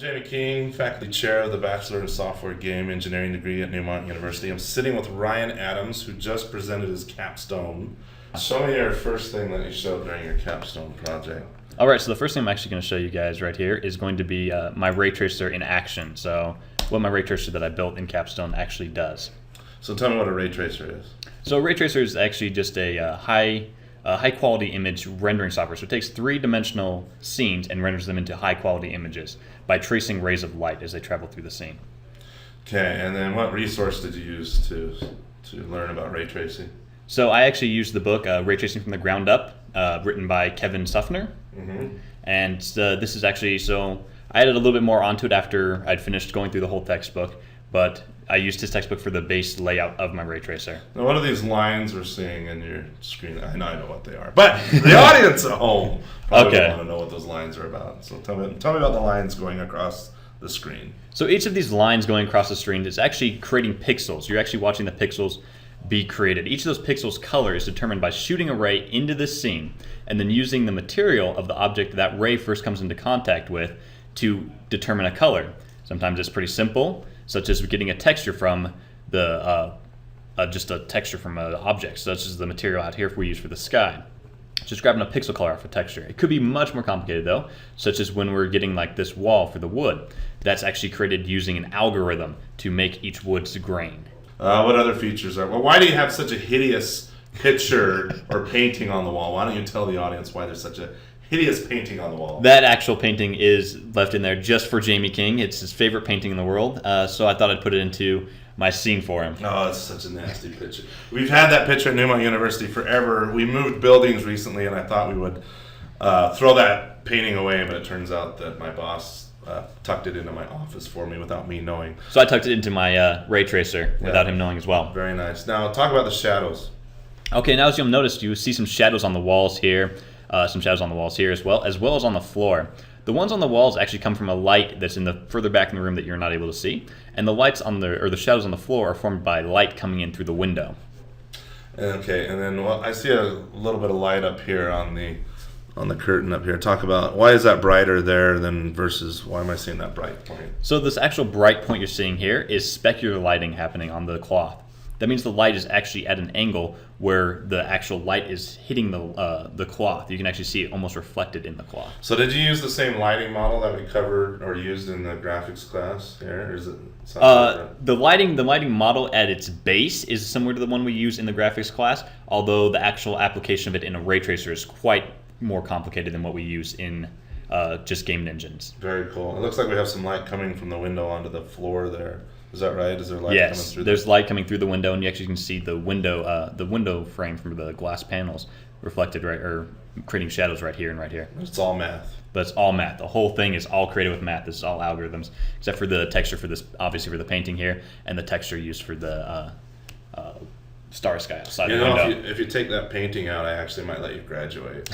Jamie King, faculty chair of the Bachelor in Software Game Engineering degree at Neumont University. I'm sitting with Ryan Adams, who just presented his capstone. Show me your first thing that you showed during your capstone project. All right, so the first thing I'm actually going to show you guys right here is going to be my ray tracer in action. So what my ray tracer that I built in Capstone actually does. So tell me what a ray tracer is. So a ray tracer is actually just a high quality image rendering software. So it takes three-dimensional scenes and renders them into high quality images by tracing rays of light as they travel through the scene. Okay, and then what resource did you use to learn about ray tracing? So I actually used the book Ray Tracing from the Ground Up, written by Kevin Suffner. Mm-hmm. And this is actually, so I added a little bit more onto it after I'd finished going through the whole textbook, but I used his textbook for the base layout of my ray tracer. Now, what are these lines we're seeing in your screen? I know what they are, but the audience at home probably want to know what those lines are about. So tell me about the lines going across the screen. So each of these lines going across the screen is actually creating pixels. You're actually watching the pixels be created. Each of those pixels' color is determined by shooting a ray into this scene and then using the material of the object that ray first comes into contact with to determine a color. Sometimes it's pretty simple, such as getting a texture from just a texture from an object, such as the material out here we use for the sky. Just grabbing a pixel color off a texture. It could be much more complicated though, such as when we're getting like this wall for the wood. That's actually created using an algorithm to make each wood's grain. What other features are? Well, why do you have such a hideous picture or painting on the wall? Why don't you tell the audience why there's such a hideous painting on the wall? That actual painting is left in there just for Jamie King. It's his favorite painting in the world, so I thought I'd put it into my scene for him. Oh, it's such a nasty picture. We've had that picture at Neumont University forever. We moved buildings recently, and I thought we would throw that painting away, but it turns out that my boss tucked it into my office for me without me knowing. So I tucked it into my ray tracer without him knowing as well. Very nice. Now, talk about the shadows. Okay, now as you'll notice, you see some shadows on the walls here, some shadows on the walls here as well as on the floor. The ones on the walls actually come from a light that's in the further back in the room that you're not able to see, and the lights on the shadows on the floor are formed by light coming in through the window. Okay, and then I see a little bit of light up here on the curtain up here. Talk about why is that brighter there than versus why am I seeing that bright point? So this actual bright point you're seeing here is specular lighting happening on the cloth. That means the light is actually at an angle where the actual light is hitting the cloth. You can actually see it almost reflected in the cloth. So did you use the same lighting model that we covered or used in the graphics class here? Or is it the lighting model at its base is similar to the one we use in the graphics class, although the actual application of it in a ray tracer is quite more complicated than what we use in just game engines. Very cool. It looks like we have some light coming from the window onto the floor there. Is that right? Is there light coming through? Yes, there's light coming through the window, and you actually can see the window frame from the glass panels reflected or creating shadows right here and right here. It's all math. But it's all math. The whole thing is all created with math. This is all algorithms, except for the texture for this, obviously for the painting here, and the texture used for the star sky outside the window. If you take that painting out, I actually might let you graduate.